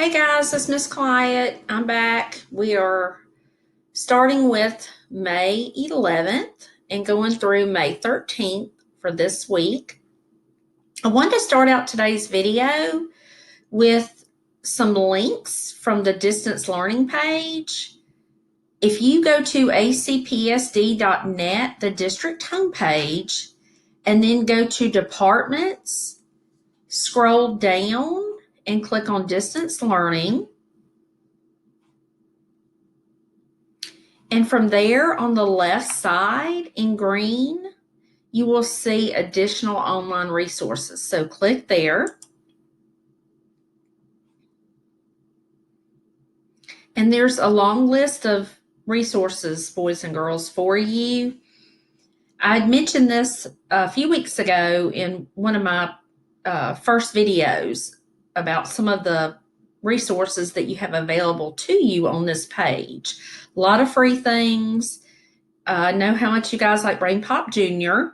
Hey guys, it's Miss Quiet. I'm back. We are starting with May 11th and going through May 13th for this week. I wanted to start out today's video with some links from the distance learning page. If you go to acpsd.net, the district homepage, and then go to departments, scroll down and click on distance learning. And from there on the left side in green, you will see additional online resources. So click there. And there's a long list of resources, boys and girls, for you. I had mentioned this a few weeks ago in one of my first videos about some of the resources that you have available to you on this page. A lot of free things. I know how much you guys like Brain Pop Jr.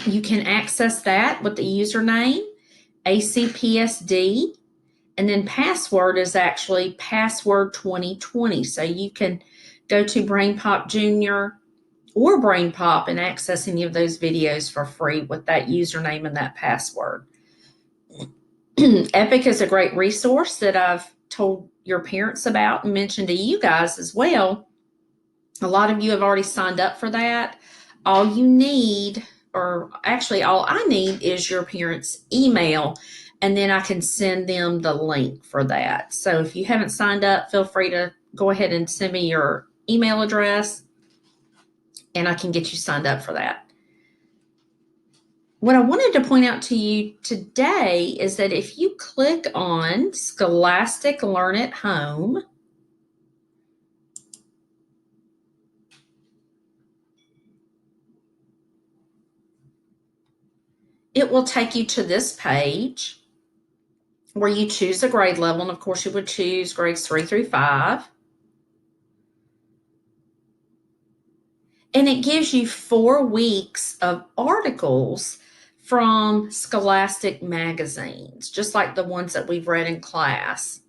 You can access that with the username ACPSD, and then password is actually password 2020. So you can go to Brain Pop Jr. or Brain Pop and access any of those videos for free with that username and that password. Epic is a great resource that I've told your parents about and mentioned to you guys as well. A lot of you have already signed up for that. All you need, or actually all I need, is your parents' email, and then I can send them the link for that. So if you haven't signed up, feel free to go ahead and send me your email address, and I can get you signed up for that. What I wanted to point out to you today is that if you click on Scholastic Learn at Home, it will take you to this page where you choose a grade level. And of course, you would choose grades 3 through 5. And it gives you 4 weeks of articles from Scholastic magazines, just like the ones that we've read in class.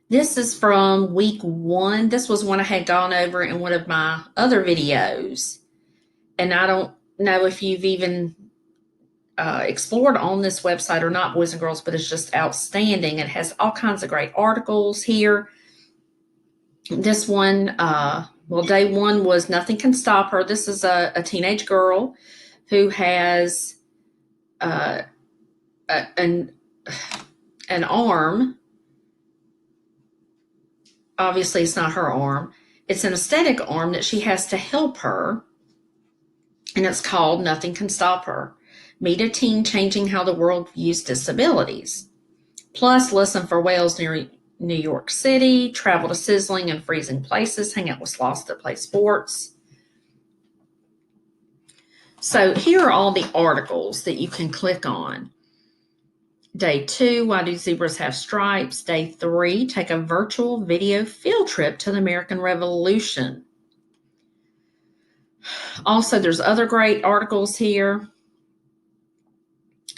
This is from week 1. This was one I had gone over in one of my other videos. And I don't know if you've even explored on this website or not, boys and girls, but it's just outstanding. It has all kinds of great articles here. This one, well, day 1 was Nothing Can Stop Her. This is a teenage girl who has an arm. Obviously, it's not her arm. It's an aesthetic arm that she has to help her, and it's called Nothing Can Stop Her. Meet a teen changing how the world views disabilities. Plus, listen for whales near New York City, travel to sizzling and freezing places, hang out with sloths that play sports. So here are all the articles that you can click on. Day 2, Why Do Zebras Have Stripes? Day 3, take a virtual video field trip to the American Revolution. Also, there's other great articles here.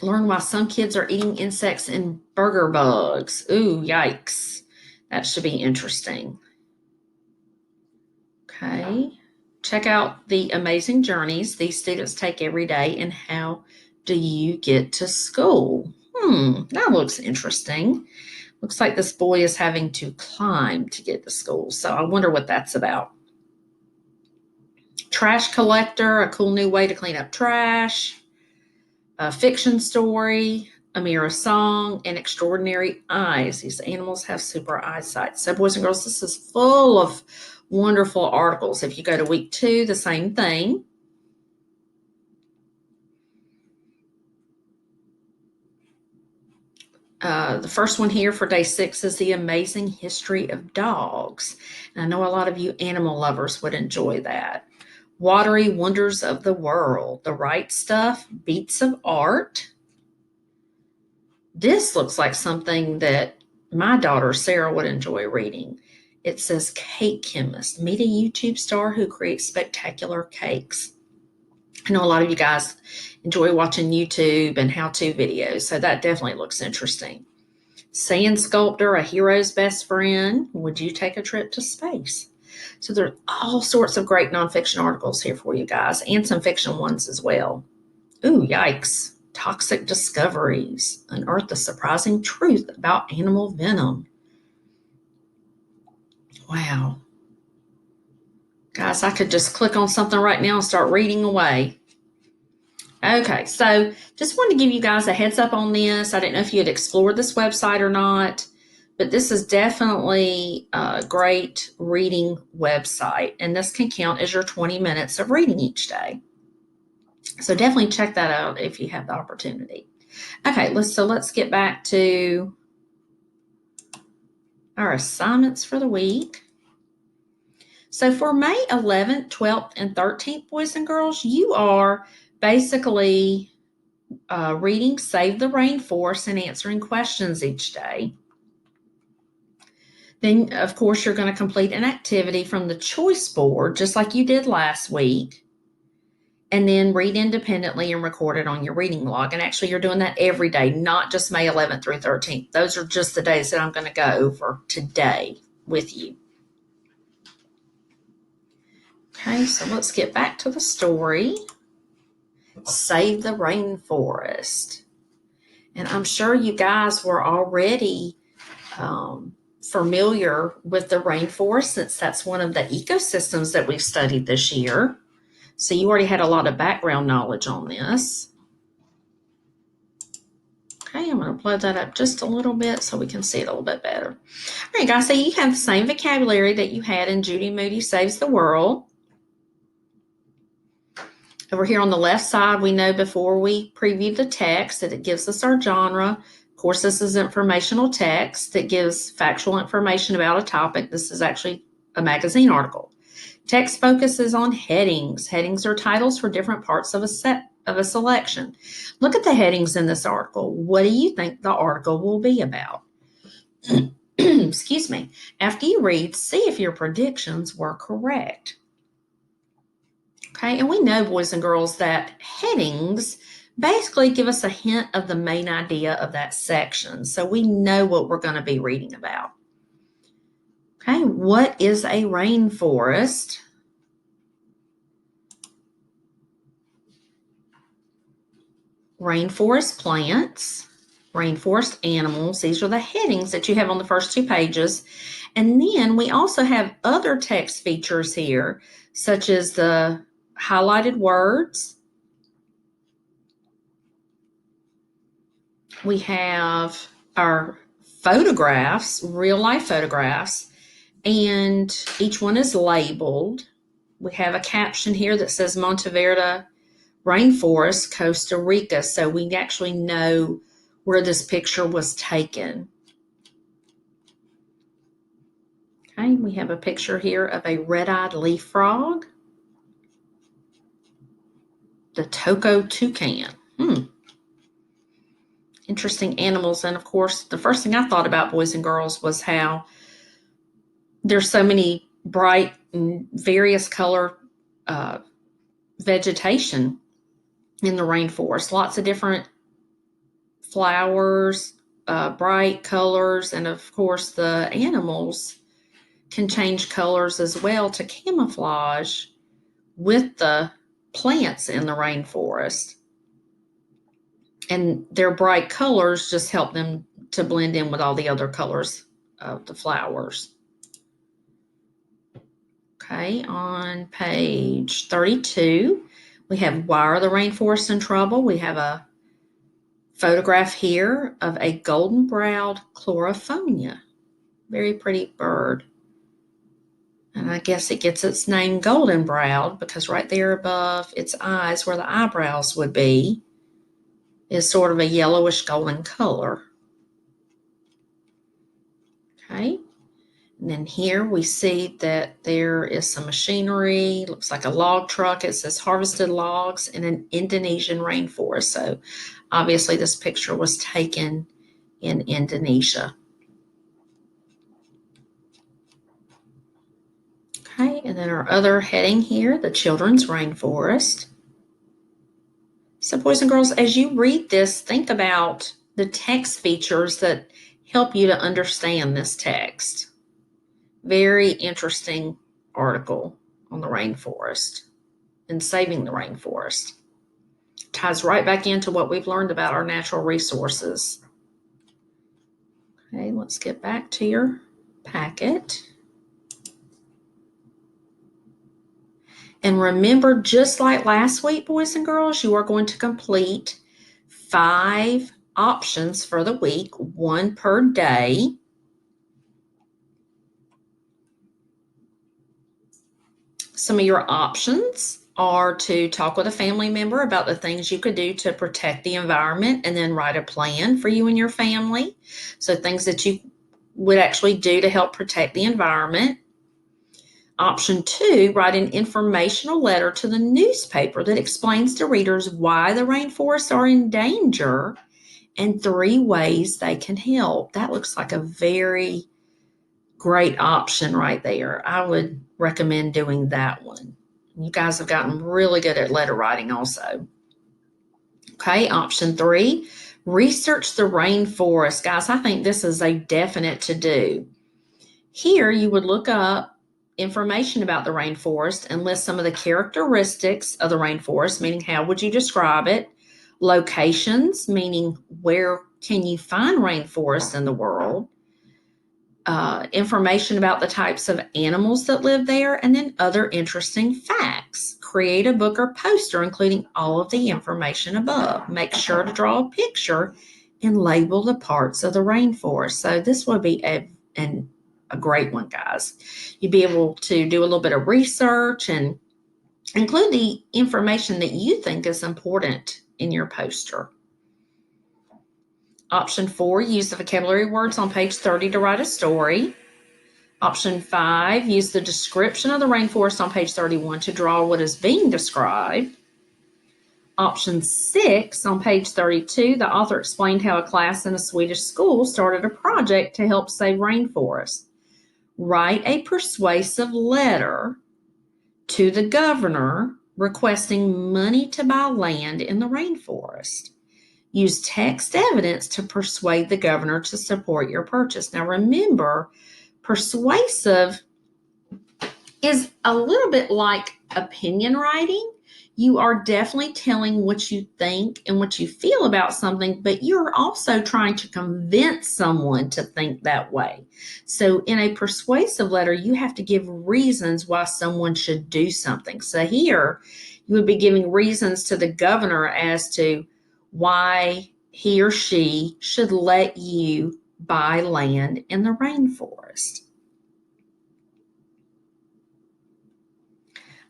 Learn why some kids are eating insects and burger bugs. Ooh, yikes. That should be interesting. Okay. Check out the amazing journeys these students take every day, and how do you get to school? That looks interesting. Looks like this boy is having to climb to get to school. So I wonder what that's about. Trash collector, a cool new way to clean up trash. A fiction story, Amira's song, and extraordinary eyes. These animals have super eyesight. So boys and girls, this is full of wonderful articles. If you go to week 2, the same thing. The first one here for day 6 is The Amazing History of Dogs. And I know a lot of you animal lovers would enjoy that. Watery Wonders of the World, The Right Stuff, Beats of Art. This looks like something that my daughter Sarah would enjoy reading. It says Cake Chemist, meet a YouTube star who creates spectacular cakes. I know a lot of you guys enjoy watching YouTube and how-to videos, so that definitely looks interesting. Sand sculptor, a hero's best friend. Would you take a trip to space? So there are all sorts of great nonfiction articles here for you guys, and some fiction ones as well. Ooh, yikes. Toxic discoveries. Unearth the surprising truth about animal venom. Wow. Guys, I could just click on something right now and start reading away. Okay, so just wanted to give you guys a heads up on this. I didn't know if you had explored this website or not, but this is definitely a great reading website, and this can count as your 20 minutes of reading each day. So definitely check that out if you have the opportunity. Okay, let's get back to our assignments for the week. So for May 11th, 12th, and 13th, boys and girls, you are basically reading Save the Rainforest and answering questions each day. Then, of course, you're going to complete an activity from the choice board, just like you did last week, and then read independently and record it on your reading log. And actually, you're doing that every day, not just May 11th through 13th. Those are just the days that I'm going to go over today with you. Okay, so let's get back to the story. Save the Rainforest. And I'm sure you guys were already familiar with the rainforest, since that's one of the ecosystems that we've studied this year. So you already had a lot of background knowledge on this. Okay, I'm going to blow that up just a little bit so we can see it a little bit better. All right, guys, so you have the same vocabulary that you had in Judy Moody Saves the World. Over here on the left side, we know before we preview the text that it gives us our genre. Of course, this is informational text that gives factual information about a topic. This is actually a magazine article. Text focuses on headings. Headings are titles for different parts of a selection. Look at the headings in this article. What do you think the article will be about? Excuse me. After you read, see if your predictions were correct. Okay, and we know, boys and girls, that headings basically give us a hint of the main idea of that section. So we know what we're going to be reading about. Okay, what is a rainforest? Rainforest plants, rainforest animals. These are the headings that you have on the first 2 pages. And then we also have other text features here, such as the highlighted words. We have our photographs, real life photographs, and each one is labeled. We have a caption here that says Monteverde Rainforest, Costa Rica, so we actually know where this picture was taken. Okay, we have a picture here of a red-eyed leaf frog, the Toco toucan. Interesting animals. And of course, the first thing I thought about, boys and girls, was how there's so many bright and various color vegetation in the rainforest. Lots of different flowers, bright colors, and of course the animals can change colors as well to camouflage with the plants in the rainforest. And their bright colors just help them to blend in with all the other colors of the flowers. Okay, on page 32, we have Why Are the Rainforests in Trouble? We have a photograph here of a golden-browed chlorophonia. Very pretty bird. And I guess it gets its name golden-browed because right there above its eyes, where the eyebrows would be, is sort of a yellowish golden color. Okay. And then here we see that there is some machinery, looks like a log truck. It says harvested logs in an Indonesian rainforest. So obviously this picture was taken in Indonesia. Okay, and then our other heading here, the children's rainforest. So, boys and girls, as you read this, think about the text features that help you to understand this text. Very interesting article on the rainforest and saving the rainforest. Ties right back into what we've learned about our natural resources. Okay, let's get back to your packet. And remember, just like last week, boys and girls, you are going to complete 5 options for the week, 1 per day. Some of your options are to talk with a family member about the things you could do to protect the environment and then write a plan for you and your family. So, things that you would actually do to help protect the environment. Option 2, write an informational letter to the newspaper that explains to readers why the rainforests are in danger and 3 ways they can help. That looks like a very great option right there. I would recommend doing that one. You guys have gotten really good at letter writing also. Okay, option 3, research the rainforest. Guys, I think this is a definite to do. Here, you would look up information about the rainforest and list some of the characteristics of the rainforest, meaning how would you describe it, locations, meaning where can you find rainforests in the world, information about the types of animals that live there, and then other interesting facts. Create a book or poster including all of the information above. Make sure to draw a picture and label the parts of the rainforest. So this would be a great one, guys. You'd be able to do a little bit of research and include the information that you think is important in your poster. Option 4, use the vocabulary words on page 30 to write a story. Option 5, use the description of the rainforest on page 31 to draw what is being described. Option 6, on page 32, the author explained how a class in a Swedish school started a project to help save rainforests. Write a persuasive letter to the governor requesting money to buy land in the rainforest. Use text evidence to persuade the governor to support your purchase. Now remember, persuasive is a little bit like opinion writing. You are definitely telling what you think and what you feel about something, but you're also trying to convince someone to think that way. So in a persuasive letter, you have to give reasons why someone should do something. So here, you would be giving reasons to the governor as to why he or she should let you buy land in the rainforest.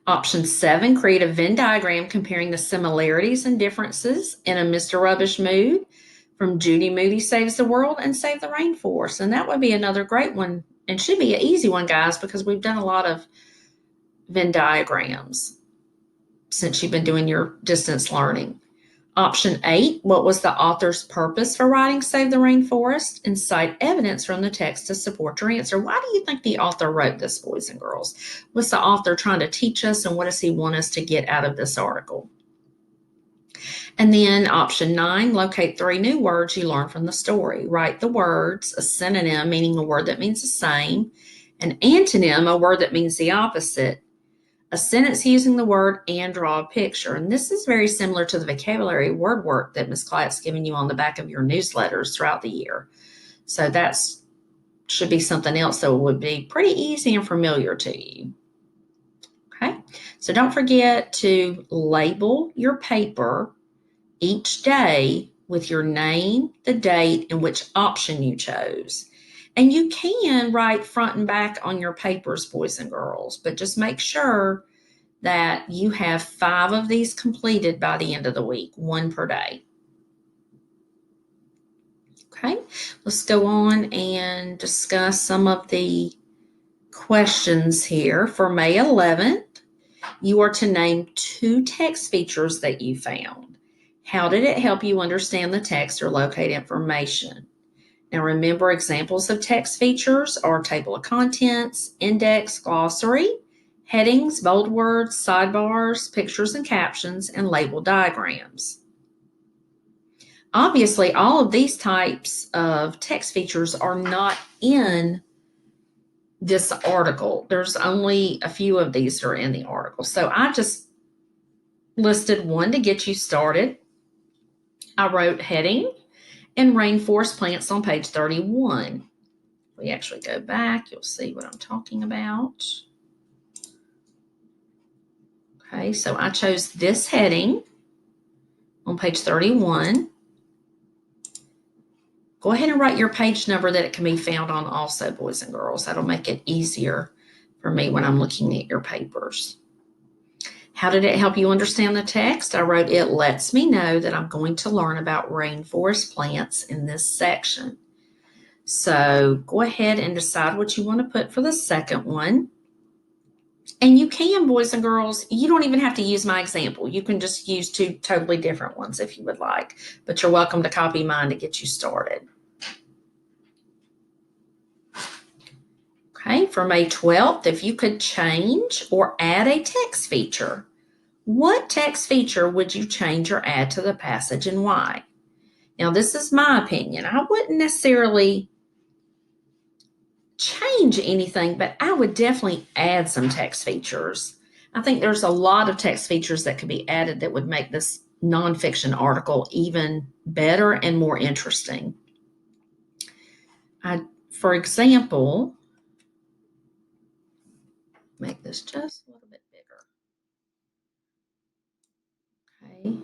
Option 7, create a Venn diagram comparing the similarities and differences in a Mr. Rubbish mood from Judy Moody Saves the World and Save the Rainforest. And that would be another great one and should be an easy one, guys, because we've done a lot of Venn diagrams since you've been doing your distance learning. Option 8, what was the author's purpose for writing Save the Rainforest? And cite evidence from the text to support your answer. Why do you think the author wrote this, boys and girls? What's the author trying to teach us, and what does he want us to get out of this article? And then option 9, locate 3 new words you learned from the story. Write the words, a synonym, meaning a word that means the same, an antonym, a word that means the opposite, a sentence using the word, and draw a picture. And this is very similar to the vocabulary word work that Ms. Clatt's given you on the back of your newsletters throughout the year. So that should be something else that would be pretty easy and familiar to you. Okay, so don't forget to label your paper each day with your name, the date, and which option you chose. And you can write front and back on your papers, boys and girls, but just make sure that you have 5 of these completed by the end of the week, 1 per day. Okay, let's go on and discuss some of the questions here. For May 11th, you are to name 2 text features that you found. How did it help you understand the text or locate information? Now remember, examples of text features are table of contents, index, glossary, headings, bold words, sidebars, pictures and captions, and label diagrams. Obviously, all of these types of text features are not in this article. There's only a few of these that are in the article. So I just listed one to get you started. I wrote heading and rainforest plants on page 31. We actually go back, you'll see what I'm talking about. Okay, so I chose this heading on page 31. Go ahead and write your page number that it can be found on also, boys and girls. That'll make it easier for me when I'm looking at your papers. How did it help you understand the text? I wrote, it lets me know that I'm going to learn about rainforest plants in this section. So go ahead and decide what you want to put for the second one. And you can, boys and girls, you don't even have to use my example. You can just use two totally different ones if you would like, but you're welcome to copy mine to get you started. Okay, for May 12th, if you could change or add a text feature, what text feature would you change or add to the passage and why? Now, this is my opinion. I wouldn't necessarily change anything, but I would definitely add some text features. I think there's a lot of text features that could be added that would make this nonfiction article even better and more interesting. For example, make this just a little bit bigger. Okay.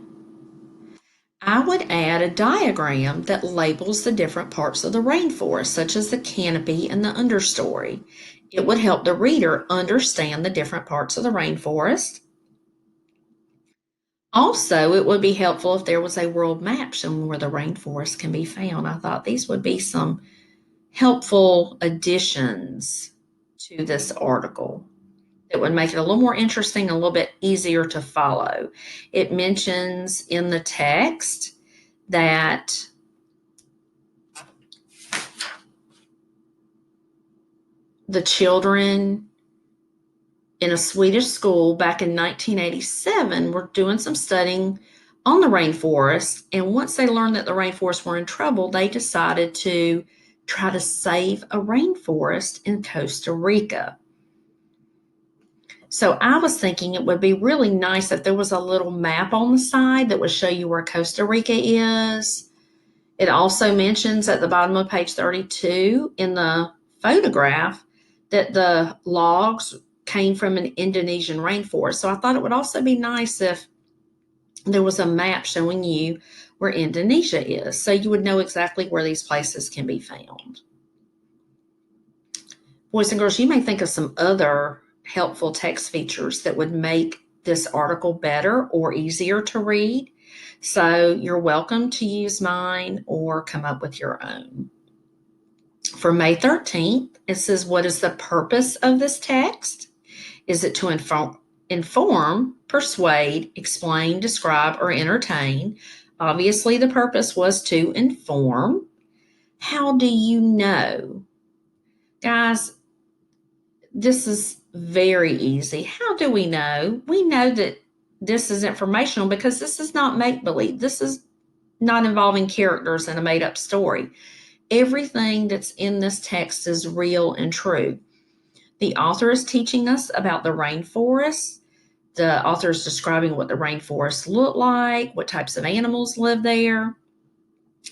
I would add a diagram that labels the different parts of the rainforest, such as the canopy and the understory. It would help the reader understand the different parts of the rainforest. Also, it would be helpful if there was a world map showing where the rainforest can be found. I thought these would be some helpful additions to this article that would make it a little more interesting, a little bit easier to follow. It mentions in the text that the children in a Swedish school back in 1987 were doing some studying on the rainforest. And once they learned that the rainforests were in trouble, they decided to try to save a rainforest in Costa Rica. So I was thinking it would be really nice if there was a little map on the side that would show you where Costa Rica is. It also mentions at the bottom of page 32 in the photograph that the logs came from an Indonesian rainforest. So I thought it would also be nice if there was a map showing you where Indonesia is, so you would know exactly where these places can be found. Boys and girls, you may think of some other helpful text features that would make this article better or easier to read. So you're welcome to use mine or come up with your own. For May 13th, it says, what is the purpose of this text? Is it to inform, persuade, explain, describe, or entertain? Obviously, the purpose was to inform. How do you know? Guys, this is very easy. How do we know? We know that this is informational because this is not make-believe. This is not involving characters in a made-up story. Everything that's in this text is real and true. The author is teaching us about the rainforest. The author is describing what the rainforests look like, what types of animals live there,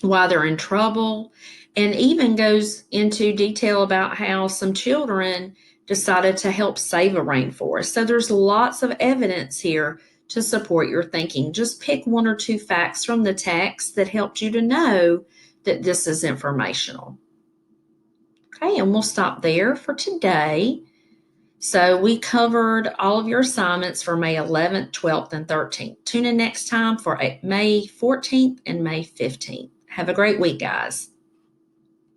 why they're in trouble, and even goes into detail about how some children decided to help save a rainforest. So there's lots of evidence here to support your thinking. Just pick one or two facts from the text that helped you to know that this is informational. Okay, and we'll stop there for today. So we covered all of your assignments for May 11th, 12th, and 13th. Tune in next time for May 14th and May 15th. Have a great week, guys.